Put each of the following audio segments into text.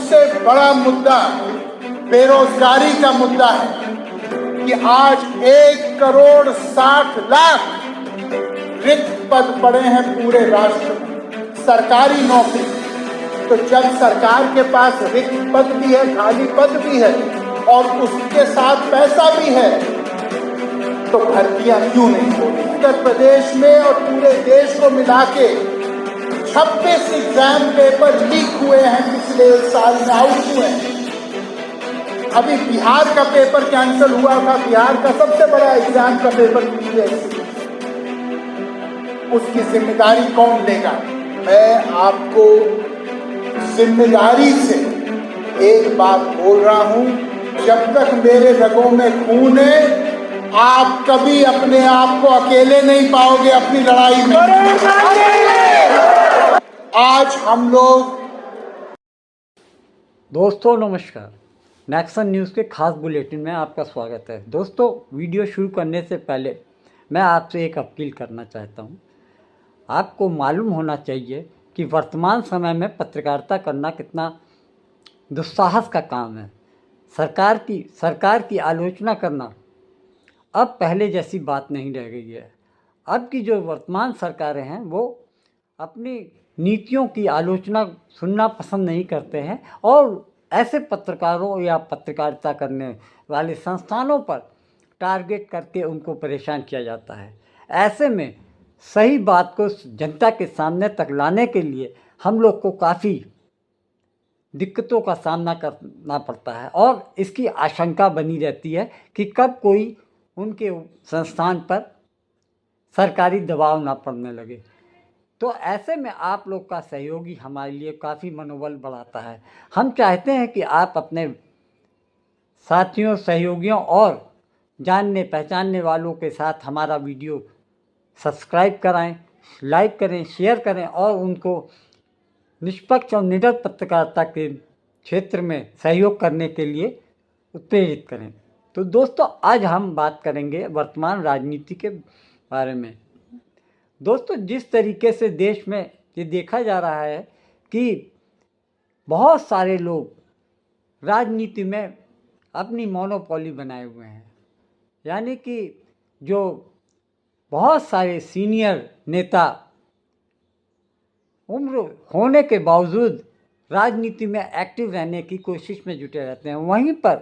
सबसे बड़ा मुद्दा बेरोजगारी का मुद्दा है कि आज 1,60,00,000 रिक्त पद पड़े हैं पूरे राष्ट्र में, सरकारी नौकरी। तो जब सरकार के पास रिक्त पद भी है, खाली पद भी है और उसके साथ पैसा भी है, तो भर्तियां क्यों नहीं हो रही? उत्तर प्रदेश में और पूरे देश को मिला के 26 एग्जाम पेपर लीक हुए हैं, पिछले 1 साल में आउट हुए हैं। अभी बिहार का पेपर कैंसिल हुआ था, बिहार का सबसे बड़ा एग्जाम का पेपर यूपीएससी, उसकी जिम्मेदारी कौन लेगा? मैं आपको जिम्मेदारी से एक बात बोल रहा हूं, जब तक मेरे रगों में खून है, आप कभी अपने आप को अकेले नहीं पाओगे अपनी लड़ाई में। आज हम लोग दोस्तों नमस्कार, नेक्सन न्यूज़ के खास बुलेटिन में आपका स्वागत है। दोस्तों, वीडियो शुरू करने से पहले मैं आपसे एक अपील करना चाहता हूं। आपको मालूम होना चाहिए कि वर्तमान समय में पत्रकारिता करना कितना दुस्साहस का काम है। सरकार की आलोचना करना अब पहले जैसी बात नहीं रह गई है। अब की जो वर्तमान सरकारें हैं वो अपनी नीतियों की आलोचना सुनना पसंद नहीं करते हैं और ऐसे पत्रकारों या पत्रकारिता करने वाले संस्थानों पर टारगेट करके उनको परेशान किया जाता है। ऐसे में सही बात को जनता के सामने तक लाने के लिए हम लोग को काफ़ी दिक्कतों का सामना करना पड़ता है और इसकी आशंका बनी रहती है कि कब कोई उनके संस्थान पर सरकारी दबाव ना पड़ने लगे। तो ऐसे में आप लोग का सहयोगी हमारे लिए काफ़ी मनोबल बढ़ाता है। हम चाहते हैं कि आप अपने साथियों, सहयोगियों और जानने पहचानने वालों के साथ हमारा वीडियो सब्सक्राइब कराएं, लाइक करें, शेयर करें और उनको निष्पक्ष और निडर पत्रकारिता के क्षेत्र में सहयोग करने के लिए उत्तेजित करें। तो दोस्तों, आज हम बात करेंगे वर्तमान राजनीति के बारे में। दोस्तों, जिस तरीके से देश में ये देखा जा रहा है कि बहुत सारे लोग राजनीति में अपनी मोनोपोली बनाए हुए हैं, यानी कि जो बहुत सारे सीनियर नेता उम्र होने के बावजूद राजनीति में एक्टिव रहने की कोशिश में जुटे रहते हैं। वहीं पर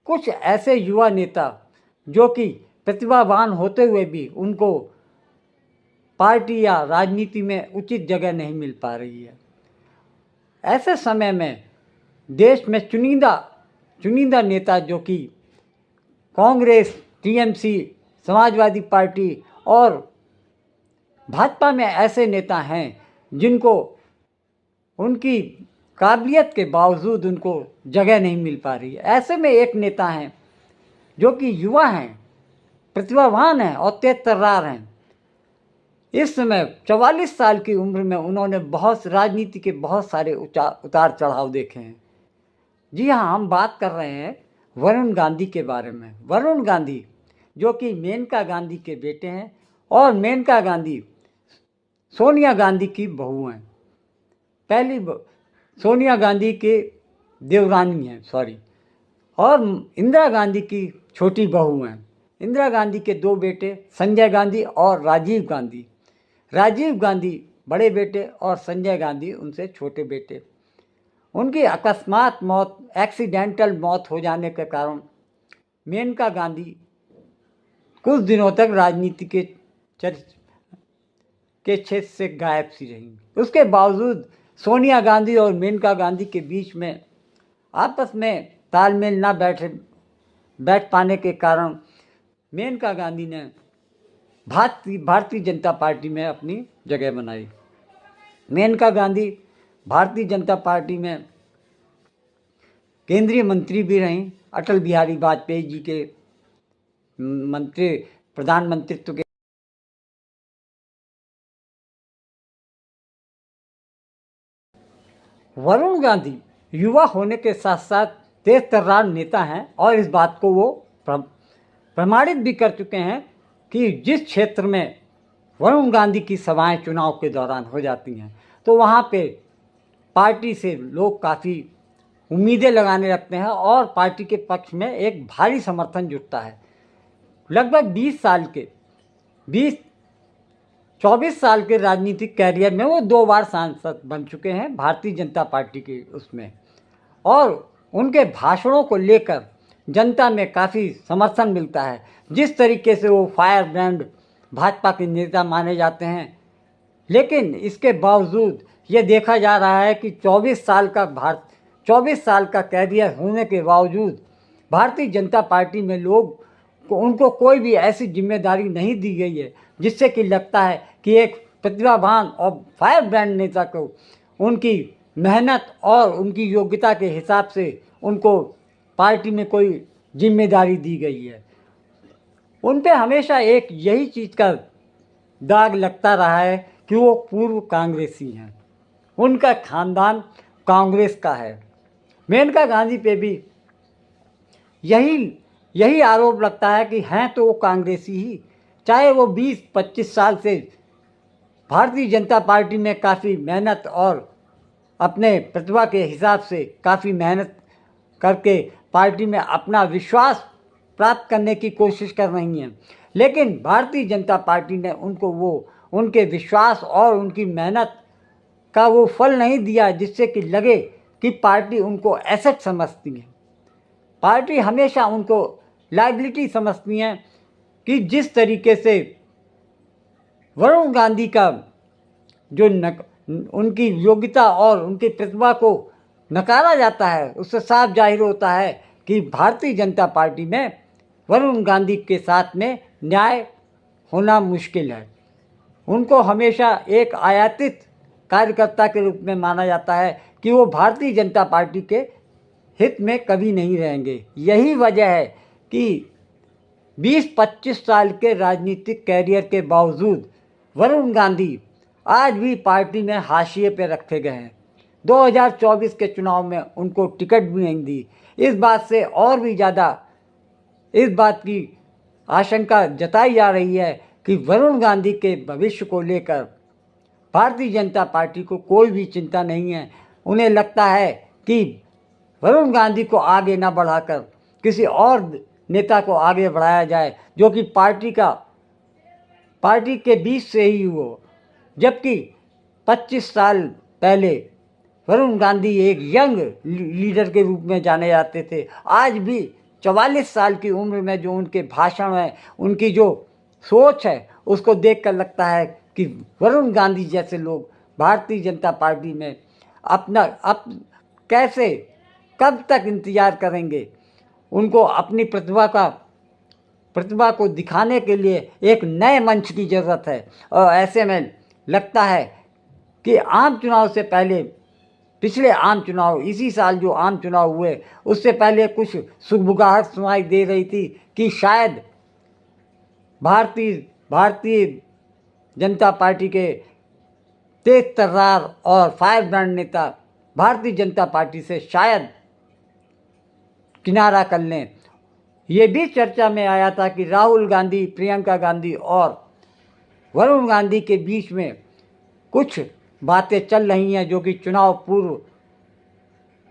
कुछ ऐसे युवा नेता जो कि प्रतिभावान होते हुए भी उनको पार्टी या राजनीति में उचित जगह नहीं मिल पा रही है। ऐसे समय में देश में चुनिंदा नेता जो कि कांग्रेस, टीएमसी, समाजवादी पार्टी और भाजपा में ऐसे नेता हैं जिनको उनकी काबिलियत के बावजूद उनको जगह नहीं मिल पा रही है। ऐसे में एक नेता हैं जो कि युवा हैं, प्रतिभावान हैं और तेज तर्रार हैं। इस समय 44 साल की उम्र में उन्होंने राजनीति के बहुत सारे उतार चढ़ाव देखे हैं। जी हाँ, हम बात कर रहे हैं वरुण गांधी के बारे में। वरुण गांधी जो कि मेनका गांधी के बेटे हैं और मेनका गांधी सोनिया गांधी की बहू हैं। सोनिया गांधी के देवरानी हैं, और इंदिरा गांधी की छोटी बहू हैं। इंदिरा गांधी के 2 बेटे संजय गांधी और राजीव गांधी। राजीव गांधी बड़े बेटे और संजय गांधी उनसे छोटे बेटे। उनकी अकस्मात मौत, एक्सीडेंटल मौत हो जाने के कारण मेनका गांधी कुछ दिनों तक राजनीति के क्षेत्र से गायब सी रहीं। उसके बावजूद सोनिया गांधी और मेनका गांधी के बीच में आपस में तालमेल ना बैठ पाने के कारण मेनका गांधी ने भारतीय जनता पार्टी में अपनी जगह बनाई। मेनका गांधी भारतीय जनता पार्टी में केंद्रीय मंत्री भी रहीं। अटल बिहारी वाजपेयी जी के प्रधानमंत्रित्व के वरुण गांधी युवा होने के साथ साथ तेज तर्रार नेता हैं और इस बात को वो प्रमाणित भी कर चुके हैं कि जिस क्षेत्र में वरुण गांधी की सभाएं चुनाव के दौरान हो जाती हैं तो वहाँ पे पार्टी से लोग काफ़ी उम्मीदें लगाने लगते हैं और पार्टी के पक्ष में एक भारी समर्थन जुटता है। लगभग 24 साल के राजनीतिक कैरियर में वो 2 बार सांसद बन चुके हैं भारतीय जनता पार्टी के उसमें, और उनके भाषणों को लेकर जनता में काफ़ी समर्थन मिलता है। जिस तरीके से वो फायर ब्रांड भाजपा के नेता माने जाते हैं, लेकिन इसके बावजूद ये देखा जा रहा है कि 24 साल का कैरियर होने के बावजूद भारतीय जनता पार्टी में उनको कोई भी ऐसी जिम्मेदारी नहीं दी गई है जिससे कि लगता है कि एक प्रतिभावान और फायर ब्रांड नेता को उनकी मेहनत और उनकी योग्यता के हिसाब से उनको पार्टी में कोई जिम्मेदारी दी गई है। उन पे हमेशा एक यही चीज़ का दाग लगता रहा है कि वो पूर्व कांग्रेसी हैं, उनका खानदान कांग्रेस का है। मेनका गांधी पे भी यही आरोप लगता है कि हैं तो वो कांग्रेसी ही, चाहे वो 20-25 साल से भारतीय जनता पार्टी में काफ़ी मेहनत और अपने प्रतिभा के हिसाब से काफ़ी मेहनत करके पार्टी में अपना विश्वास प्राप्त करने की कोशिश कर रही हैं, लेकिन भारतीय जनता पार्टी ने उनके विश्वास और उनकी मेहनत का वो फल नहीं दिया जिससे कि लगे कि पार्टी उनको एसेट समझती है। पार्टी हमेशा उनको लायबिलिटी समझती है कि जिस तरीके से वरुण गांधी का जो उनकी योग्यता और उनकी प्रतिभा को नकारा जाता है, उससे साफ जाहिर होता है कि भारतीय जनता पार्टी में वरुण गांधी के साथ में न्याय होना मुश्किल है। उनको हमेशा एक आयातित कार्यकर्ता के रूप में माना जाता है कि वो भारतीय जनता पार्टी के हित में कभी नहीं रहेंगे। यही वजह है कि 20-25 साल के राजनीतिक कैरियर के बावजूद वरुण गांधी आज भी पार्टी में हाशिए पे रखे गए हैं। 2024 के चुनाव में उनको टिकट भी नहीं दी। इस बात से और भी ज़्यादा इस बात की आशंका जताई जा रही है कि वरुण गांधी के भविष्य को लेकर भारतीय जनता पार्टी को कोई भी चिंता नहीं है। उन्हें लगता है कि वरुण गांधी को आगे ना बढ़ाकर किसी और नेता को आगे बढ़ाया जाए जो कि पार्टी के बीच से ही हो। जबकि 25 साल पहले वरुण गांधी एक यंग लीडर के रूप में जाने जाते थे। आज भी 44 साल की उम्र में जो उनके भाषण है, उनकी जो सोच है, उसको देखकर लगता है कि वरुण गांधी जैसे लोग भारतीय जनता पार्टी में कैसे कब तक इंतज़ार करेंगे। उनको अपनी प्रतिभा को दिखाने के लिए एक नए मंच की ज़रूरत है। और ऐसे में लगता है कि आम चुनाव से पहले, पिछले आम चुनाव, इसी साल जो आम चुनाव हुए उससे पहले कुछ सुगबुगाहट सुनाई दे रही थी कि शायद भारतीय जनता पार्टी के तेज तर्रार और फायर ब्रांड नेता भारतीय जनता पार्टी से शायद किनारा कर लें। ये भी चर्चा में आया था कि राहुल गांधी, प्रियंका गांधी और वरुण गांधी के बीच में कुछ बातें चल रही हैं जो कि चुनाव पूर्व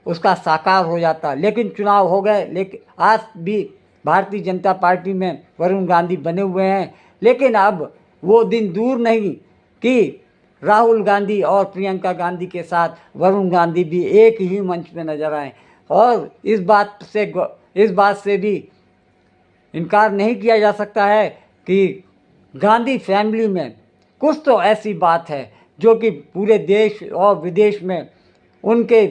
उसका साकार हो जाता, लेकिन चुनाव हो गए। लेकिन आज भी भारतीय जनता पार्टी में वरुण गांधी बने हुए हैं, लेकिन अब वो दिन दूर नहीं कि राहुल गांधी और प्रियंका गांधी के साथ वरुण गांधी भी एक ही मंच में नजर आए। और इस बात से भी इनकार नहीं किया जा सकता है कि गांधी फैमिली में कुछ तो ऐसी बात है जो कि पूरे देश और विदेश में उनके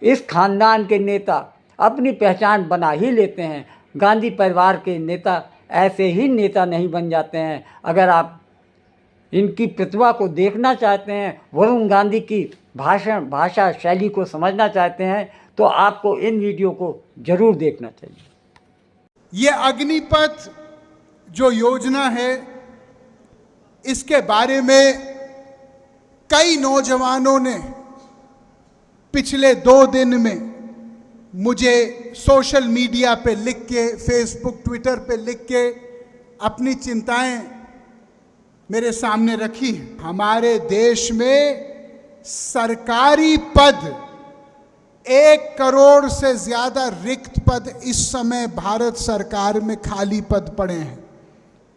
इस खानदान के नेता अपनी पहचान बना ही लेते हैं। गांधी परिवार के नेता ऐसे ही नेता नहीं बन जाते हैं। अगर आप इनकी प्रतिभा को देखना चाहते हैं, वरुण गांधी की भाषा शैली को समझना चाहते हैं, तो आपको इन वीडियो को जरूर देखना चाहिए। ये अग्निपथ जो योजना है, इसके बारे में कई नौजवानों ने पिछले 2 दिन में मुझे सोशल मीडिया पे लिख के, फेसबुक, ट्विटर पे लिख के अपनी चिंताएं मेरे सामने रखी। हमारे देश में सरकारी पद 1 करोड़ से ज्यादा रिक्त पद इस समय भारत सरकार में खाली पद पड़े हैं।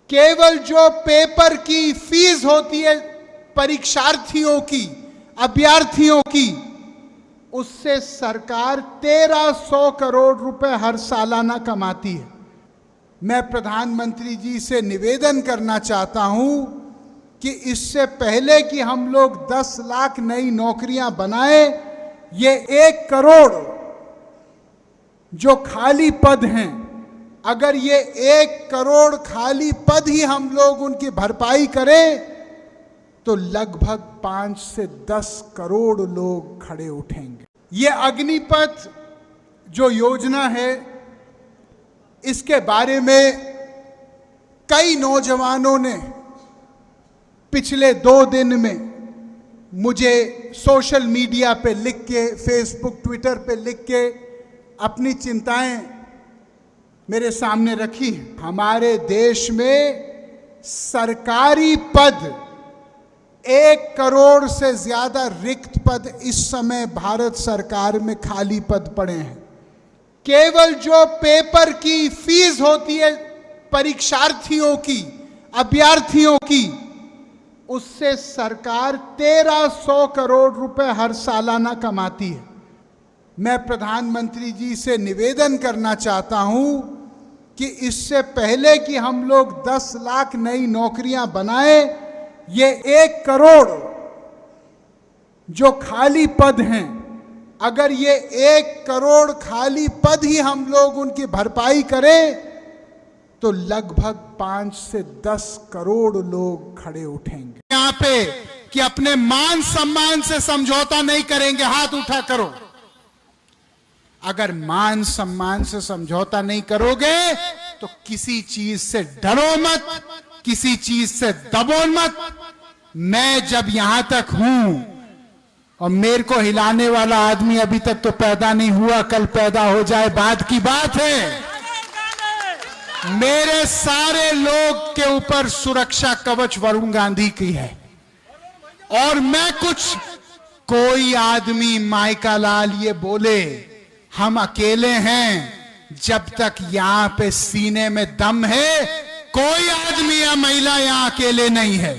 केवल जो पेपर की फीस होती है परीक्षार्थियों की, अभ्यर्थियों की, उससे सरकार 1300 करोड़ रुपए हर सालाना कमाती है। मैं प्रधानमंत्री जी से निवेदन करना चाहता हूं कि इससे पहले कि हम लोग 10 लाख नई नौकरियां बनाए, ये 1 करोड़ जो खाली पद हैं, अगर ये 1 करोड़ खाली पद ही हम लोग उनकी भरपाई करें तो लगभग 5 से 10 करोड़ लोग खड़े उठेंगे। ये अग्निपथ जो योजना है, इसके बारे में कई नौजवानों ने पिछले 2 दिन में मुझे सोशल मीडिया पे लिख के, फेसबुक, ट्विटर पे लिख के अपनी चिंताएं मेरे सामने रखी। हमारे देश में सरकारी पद 1 करोड़ से ज्यादा रिक्त पद इस समय भारत सरकार में खाली पद पड़े हैं। केवल जो पेपर की फीस होती है परीक्षार्थियों की, अभ्यर्थियों की, उससे सरकार 1300 करोड़ रुपए हर सालाना कमाती है। मैं प्रधानमंत्री जी से निवेदन करना चाहता हूं कि इससे पहले कि हम लोग 10 लाख नई नौकरियां बनाए, ये 1 करोड़ जो खाली पद हैं, अगर ये 1 करोड़ खाली पद ही हम लोग उनकी भरपाई करें तो लगभग 5 से 10 करोड़ लोग खड़े उठेंगे। यहाँ पे कि अपने मान सम्मान से समझौता नहीं करेंगे, हाथ उठा करो। अगर मान सम्मान से समझौता नहीं करोगे तो किसी चीज से डरो मत, किसी चीज से दबो मत। मैं जब यहां तक हूं और मेरे को हिलाने वाला आदमी अभी तक तो पैदा नहीं हुआ, कल पैदा हो जाए बाद की बात है। मेरे सारे लोग के ऊपर सुरक्षा कवच वरुण गांधी की है। और मैं कोई आदमी माइका लाल ये बोले हम अकेले हैं, जब तक यहां पे सीने में दम है, कोई आदमी या महिला यहां अकेले नहीं है।